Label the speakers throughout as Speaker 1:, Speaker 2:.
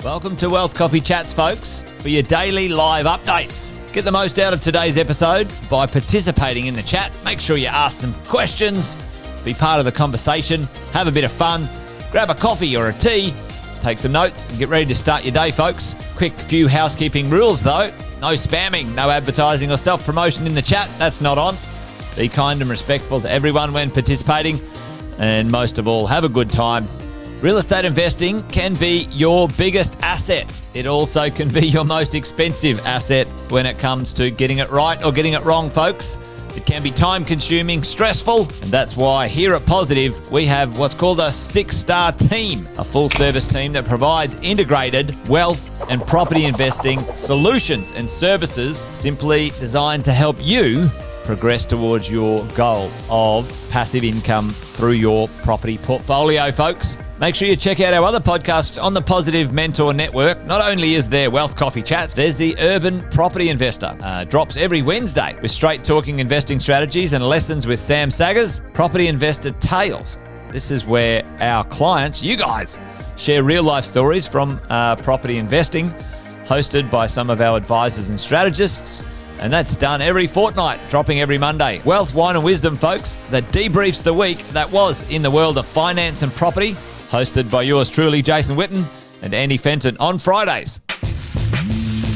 Speaker 1: Welcome to Wealth Coffee Chats, folks, for your daily live updates. Get the most out of today's episode by participating in the chat. Make sure you ask some questions, be part of the conversation, have a bit of fun, grab a coffee or a tea, take some notes, and get ready to start your day, folks. Quick few housekeeping rules, though. No spamming, no advertising or self-promotion in the chat. That's not on. Be kind and respectful to everyone when participating. And most of all, have a good time. Real estate investing can be your biggest asset. It also can be your most expensive asset when it comes to getting it right or getting it wrong, folks. It can be time-consuming, stressful, and that's why here at Positive, we have what's called a 6-star team, a full-service team that provides integrated wealth and property investing solutions and services simply designed to help you progress towards your goal of passive income through your property portfolio, folks. Make sure you check out our other podcasts on the Positive Mentor Network. Not only is there Wealth Coffee Chats, there's the Urban Property Investor. Drops every Wednesday with straight talking investing strategies and lessons with Sam Saggers. Property Investor Tales. This is where our clients, you guys, share real life stories from property investing, hosted by some of our advisors and strategists. And that's done every fortnight, dropping every Monday. Wealth, Wine and Wisdom, folks, that debriefs the week that was in the world of finance and property, hosted by yours truly, Jason Witten and Andy Fenton on Fridays.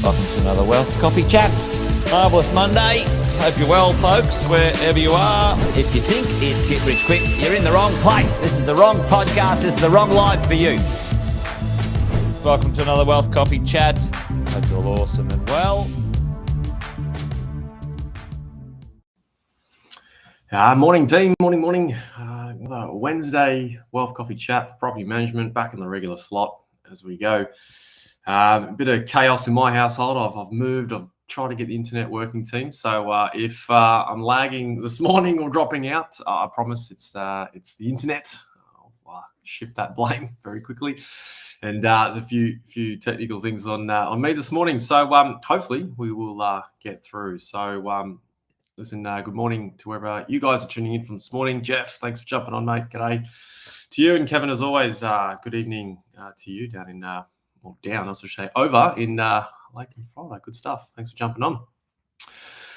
Speaker 1: Welcome to another Wealth Coffee Chats. Marvellous Monday. Hope you're well, folks, wherever you are. If you think it's Get Rich Quick, you're in the wrong place. This is the wrong podcast. This is the wrong live for you. Welcome to another Wealth Coffee Chat. Hope you're all awesome and well.
Speaker 2: Morning team, morning. Another Wednesday Wealth Coffee Chat for property management, back in the regular slot as we go. A bit of chaos in my household. I've moved, I've tried to get the internet working, team. So if I'm lagging this morning or dropping out, I promise it's the internet. I'll shift that blame very quickly. And there's a few technical things on me this morning. So hopefully we will get through. So listen, good morning to wherever you guys are tuning in from this morning. Jeff, thanks for jumping on, mate. G'day to you. And Kevin, as always, good evening to you down in, over in Lake and Friday. Good stuff. Thanks for jumping on.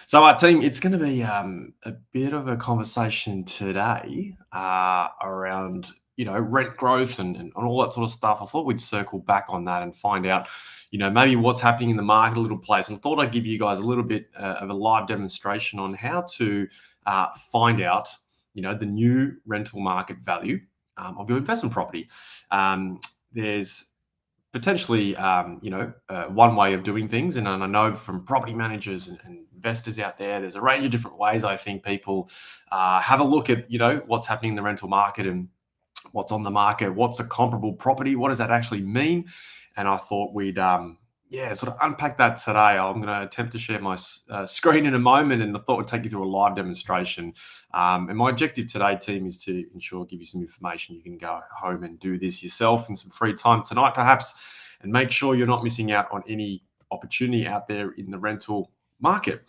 Speaker 2: So, team, it's going to be a bit of a conversation today around, rent growth and all that sort of stuff. I thought we'd circle back on that and find out, maybe what's happening in the market a little place. And I thought I'd give you guys a little bit of a live demonstration on how to find out, the new rental market value of your investment property. There's potentially, one way of doing things. And I know from property managers and investors out there, there's a range of different ways I think people have a look at, what's happening in the rental market and what's on the market, what's a comparable property, what does that actually mean? And I thought we'd, sort of unpack that today. I'm going to attempt to share my screen in a moment, and I thought we'd take you through a live demonstration. And my objective today, team, is to give you some information. You can go home and do this yourself in some free time tonight, perhaps, and make sure you're not missing out on any opportunity out there in the rental market.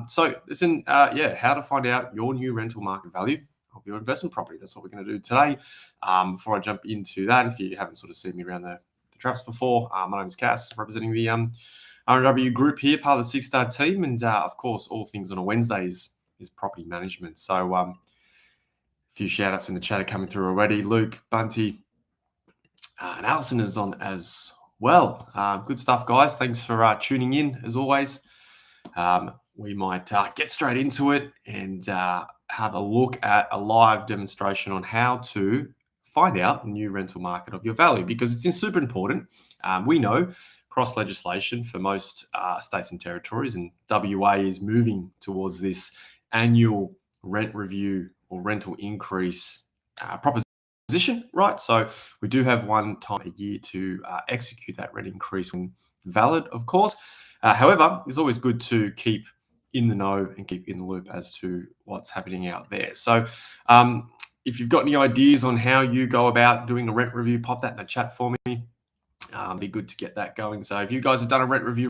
Speaker 2: So listen, how to find out your new rental market value of your investment property. That's what we're going to do today. Before I jump into that, if you haven't sort of seen me around the traps before, my name is Cass, representing the RW group here, part of the 6-star team. And of course, all things on a Wednesday is property management. So a few shout outs in the chat are coming through already. Luke, Bunty, and Alison is on as well. Good stuff, guys. Thanks for tuning in as always. We might get straight into it and have a look at a live demonstration on how to find out the new rental market of your value, because it's super important. We know cross legislation for most states and territories, and WA is moving towards this annual rent review or rental increase proposition, right? So we do have one time a year to execute that rent increase when valid, of course. However, it's always good to keep in the know and keep in the loop as to what's happening out there. So if you've got any ideas on how you go about doing a rent review, pop that in the chat for me. Be good to get that going. So if you guys have done a rent review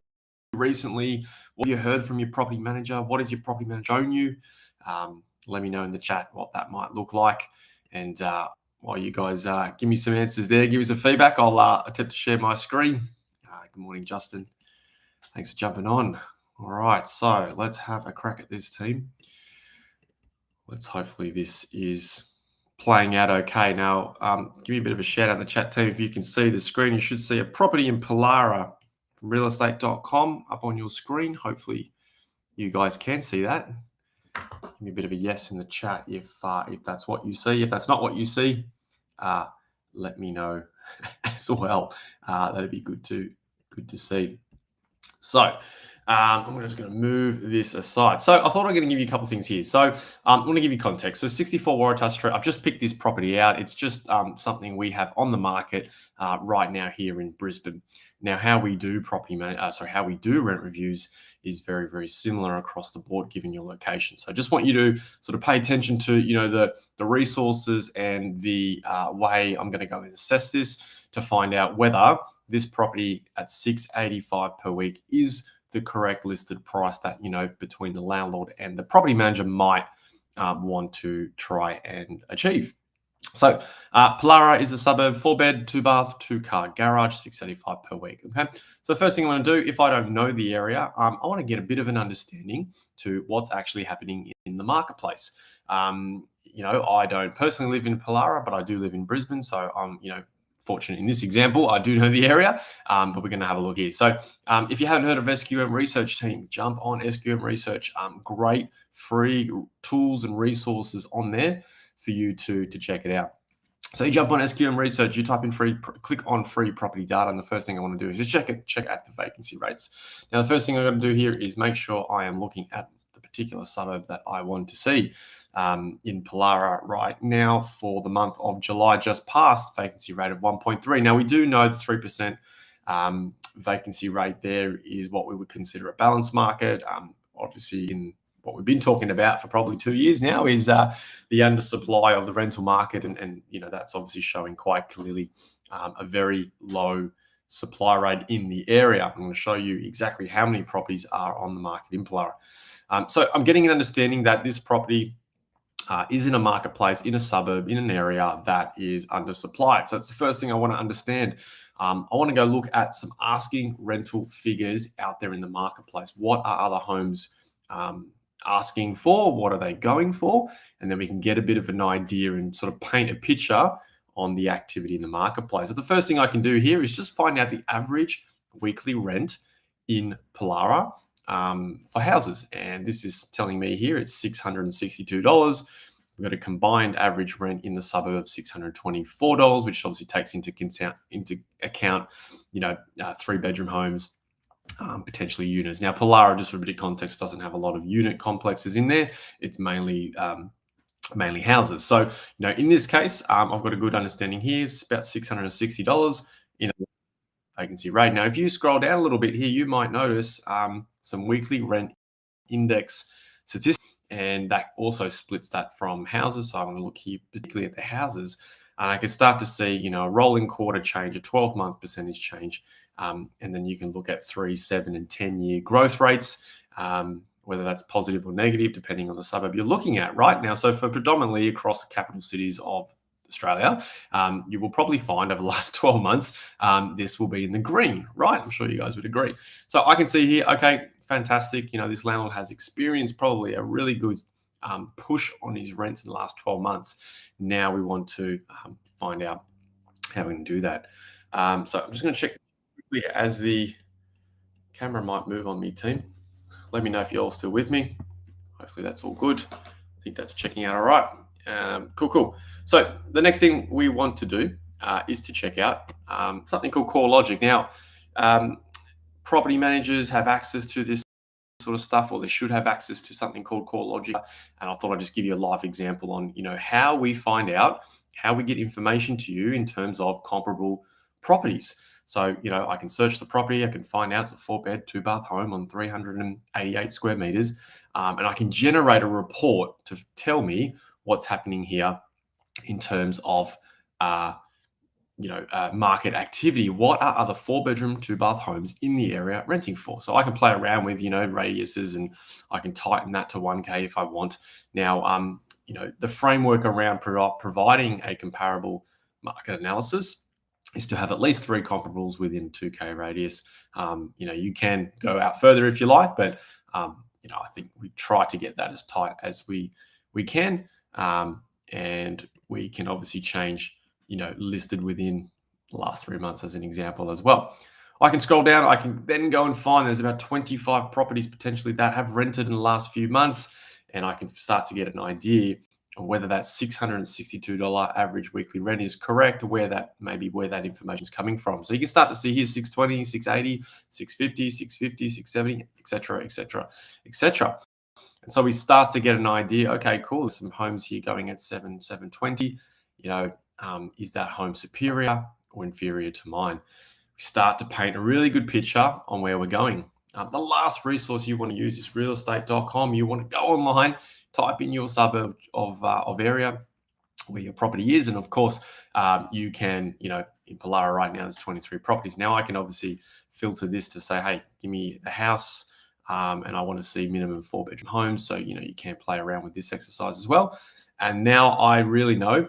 Speaker 2: recently, what have you heard from your property manager? What has your property manager shown you? Let me know in the chat what that might look like and while you guys give me some answers there, give me some feedback, I'll attempt to share my screen. Good morning, Justin. Thanks for jumping on. All right, so let's have a crack at this team. Hopefully this is playing out okay. Now, give me a bit of a shout out in the chat team. If you can see the screen, you should see a property in Pollara from realestate.com up on your screen. Hopefully you guys can see that. Give me a bit of a yes in the chat if that's what you see. If that's not what you see, let me know as well. That'd be good to see. So I'm just going to move this aside. So I thought I'm going to give you a couple of things here. So I'm going to give you context. So 64 Waratah Street, I've just picked this property out. It's just something we have on the market right now here in Brisbane. Now, how we do how we do rent reviews is very, very similar across the board, given your location. So I just want you to sort of pay attention to, the resources and the way I'm going to go and assess this to find out whether this property at $685 per week is the correct listed price that, between the landlord and the property manager might want to try and achieve. So Pollara is a suburb, 4-bed, 2-bath, 2-car garage, $685 per week. Okay. So the first thing I want to do, if I don't know the area, I want to get a bit of an understanding to what's actually happening in the marketplace. I don't personally live in Pollara, but I do live in Brisbane. So I'm, fortunate in this example, I do know the area, but we're going to have a look here. So if you haven't heard of SQM Research team, jump on SQM Research. Great free tools and resources on there for you to check it out. So you jump on SQM Research, you type in click on free property data, and the first thing I want to do is just check out the vacancy rates. Now, the first thing I'm going to do here is make sure I am looking at the particular suburb that I want to see. In Pollara right now for the month of July just passed, vacancy rate of 1.3. Now, we do know the 3% vacancy rate there is what we would consider a balanced market. Obviously, in what we've been talking about for probably 2 years now is the undersupply of the rental market. And that's obviously showing quite clearly a very low supply rate in the area. I'm going to show you exactly how many properties are on the market in Pollara. So I'm getting an understanding that this property is in a marketplace, in a suburb, in an area that is undersupplied. So that's the first thing I want to understand. I want to go look at some asking rental figures out there in the marketplace. What are other homes asking for? What are they going for? And then we can get a bit of an idea and sort of paint a picture on the activity in the marketplace. So the first thing I can do here is just find out the average weekly rent in Pollara for houses. And this is telling me here it's $662. We've got a combined average rent in the suburb of $624, which obviously takes into account 3-bedroom homes, potentially units. Now, Pollara, just for a bit of context, doesn't have a lot of unit complexes in there. It's mainly houses. So, in this case, I've got a good understanding here. It's about $660 in a vacancy rate. Now, if you scroll down a little bit here, you might notice some weekly rent index statistics, and that also splits that from houses. So I'm going to look here particularly at the houses, and I can start to see, a rolling quarter change, a 12-month percentage change, and then you can look at 3, 7, and 10-year growth rates, whether that's positive or negative, depending on the suburb you're looking at right now. So for predominantly across the capital cities of Australia, you will probably find over the last 12 months, this will be in the green, right? I'm sure you guys would agree. So I can see here, okay, fantastic. This landlord has experienced probably a really good push on his rents in the last 12 months. Now we want to find out how we can do that. So I'm just going to check quickly as the camera might move on me, team. Let me know if you're all still with me. Hopefully that's all good. I think that's checking out all right. Cool. So the next thing we want to do is to check out something called CoreLogic. Now, property managers have access to this sort of stuff, or they should have access to something called CoreLogic. And I thought I'd just give you a live example on, how we find out, how we get information to you in terms of comparable properties. So, I can search the property, I can find out it's a 4-bed, 2-bath home on 388 square meters, and I can generate a report to tell me what's happening here in terms of, market activity. What are other 4-bedroom, 2-bath homes in the area renting for? So I can play around with, radiuses, and I can tighten that to 1K if I want. Now, the framework around providing a comparable market analysis is to have at least 3 comparables within 2K radius. You can go out further if you like, but I think we try to get that as tight as we can, and we can obviously change, listed within the last 3 months as an example as well. I can scroll down. I can then go and find there's about 25 properties potentially that have rented in the last few months, and I can start to get an idea of whether that $662 average weekly rent is correct, where that information is coming from. So you can start to see here 620, 680, 650, 650, 670, etc., etc., etc. And so we start to get an idea. Okay, cool. There's some homes here going at 720. Is that home superior or inferior to mine? We start to paint a really good picture on where we're going. The last resource you want to use is realestate.com. You want to go online, type in your suburb of area where your property is, and of course, you can, in Pollara right now there's 23 properties. Now I can obviously filter this to say, hey, give me the house, and I want to see minimum 4-bedroom homes. So you can play around with this exercise as well. And now I really know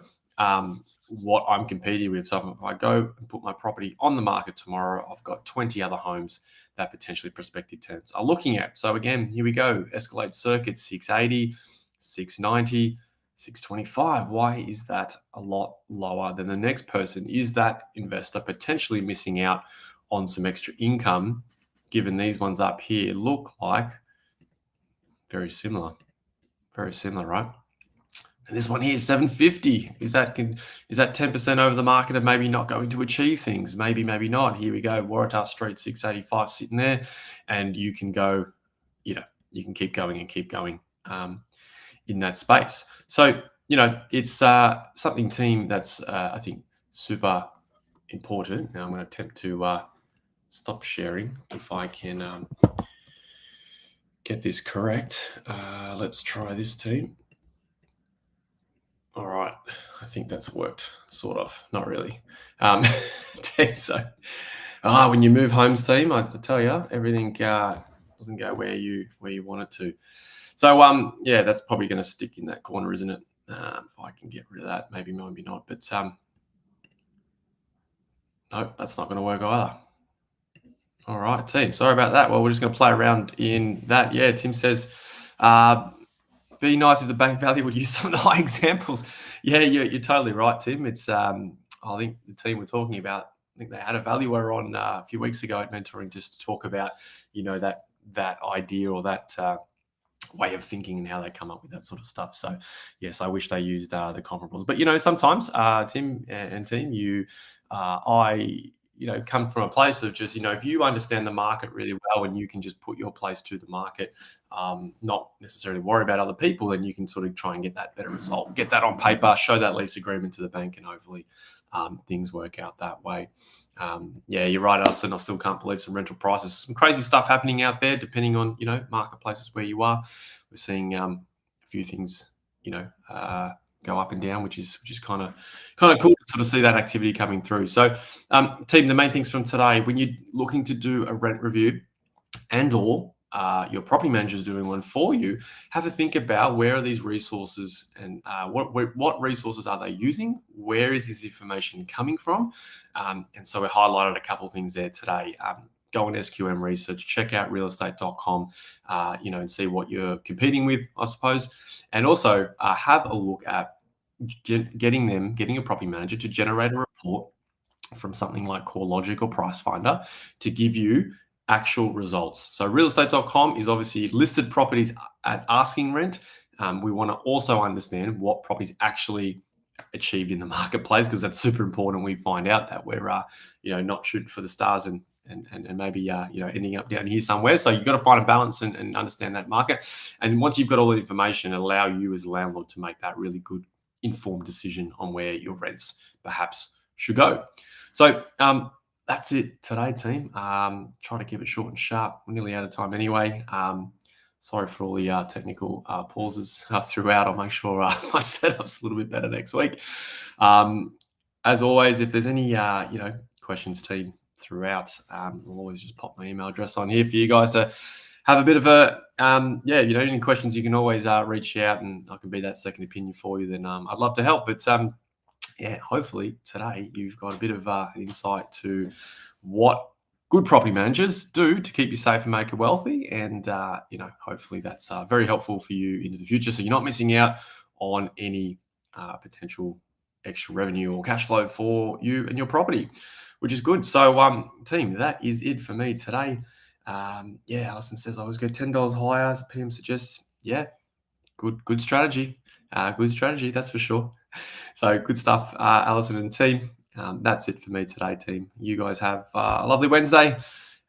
Speaker 2: what I'm competing with. So if I go and put my property on the market tomorrow, I've got 20 other homes that potentially prospective tenants are looking at. So again, here we go. Escalade circuit 680, 690, 625. Why is that a lot lower than the next person? Is that investor potentially missing out on some extra income, given these ones up here look like very similar, right? And this one here, 750. Is that 10% over the market and maybe not going to achieve things? Maybe not. Here we go. Waratah Street, 685 sitting there. And you can go, you can keep going and keep going in that space. So, it's something, team, that's, I think, super important. Now I'm going to attempt to stop sharing if I can get this correct. Let's try this, team. All right, I think that's worked, sort of, not really. Team, so when you move homes, team, I tell you, everything doesn't go where you want it to. So yeah, that's probably going to stick in that corner, isn't it? If I can get rid of that, maybe not, but no, that's not going to work either. All right, team, sorry about that. Well, we're just going to play around in that. Yeah, Tim says, be nice if the bank value would use some of the high examples. Yeah, you're totally right, Tim. It's I think the team we're talking about, I think they had a valuer on a few weeks ago at Mentoring just to talk about, that idea or that way of thinking and how they come up with that sort of stuff. So yes, I wish they used the comparables. But sometimes Tim and team, I come from a place of just, if you understand the market really well and you can just put your place to the market, not necessarily worry about other people, then you can sort of try and get that better result, get that on paper, show that lease agreement to the bank, and hopefully things work out that way. Yeah, you're right, Alison. I still can't believe some rental prices. Some crazy stuff happening out there, depending on, marketplaces where you are. We're seeing a few things, go up and down, which is kind of cool to sort of see that activity coming through. So, team, the main things from today, when you're looking to do a rent review and or your property manager is doing one for you, have a think about where are these resources and what resources are they using? Where is this information coming from? And so we highlighted a couple of things there today. Go on SQM research, check out realestate.com, and see what you're competing with, I suppose. And also have a look at getting a property manager to generate a report from something like CoreLogic or Pricefinder to give you actual results. So realestate.com is obviously listed properties at asking rent. We want to also understand what properties actually achieved in the marketplace, because that's super important. We find out that we're not shooting for the stars and maybe ending up down here somewhere. So you've got to find a balance and understand that market. And once you've got all the information, allow you as a landlord to make that really good informed decision on where your rents perhaps should go. So that's it today, team. Try to keep it short and sharp. We're nearly out of time anyway. Sorry for all the technical pauses throughout. I'll make sure my setup's a little bit better next week. As always, if there's any questions, team, throughout, I'll always just pop my email address on here for you guys to have a bit of a, any questions, you can always reach out and I can be that second opinion for you. Then I'd love to help. But hopefully today you've got a bit of an insight to what good property managers do to keep you safe and make you wealthy. And, hopefully that's very helpful for you into the future. So you're not missing out on any potential extra revenue or cash flow for you and your property, which is good. So, team, that is it for me today. Alison says I always go $10 higher, as PM suggests. Yeah, good strategy. Good strategy, that's for sure. So good stuff, Alison and team. That's it for me today, team. You guys have a lovely Wednesday.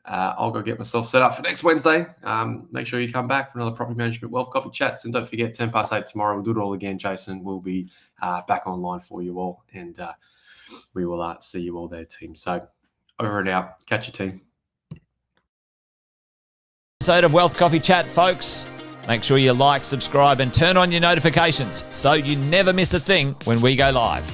Speaker 2: I'll go get myself set up for next Wednesday. Make sure you come back for another Property Management Wealth Coffee Chats. And don't forget, 8:10 tomorrow, we'll do it all again. Jason will be back online for you all. And we will see you all there, team. So over and out. Catch you, team.
Speaker 1: Episode of Wealth Coffee Chat, folks. Make sure you like, subscribe, and turn on your notifications so you never miss a thing when we go live.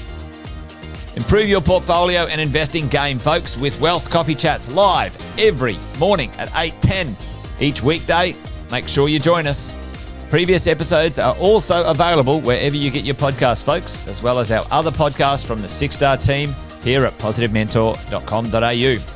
Speaker 1: Improve your portfolio and investing game, folks, with Wealth Coffee Chats live every morning at 8:10 each weekday. Make sure you join us. Previous episodes are also available wherever you get your podcasts, folks, as well as our other podcasts from the 6 Star team here at positivementor.com.au.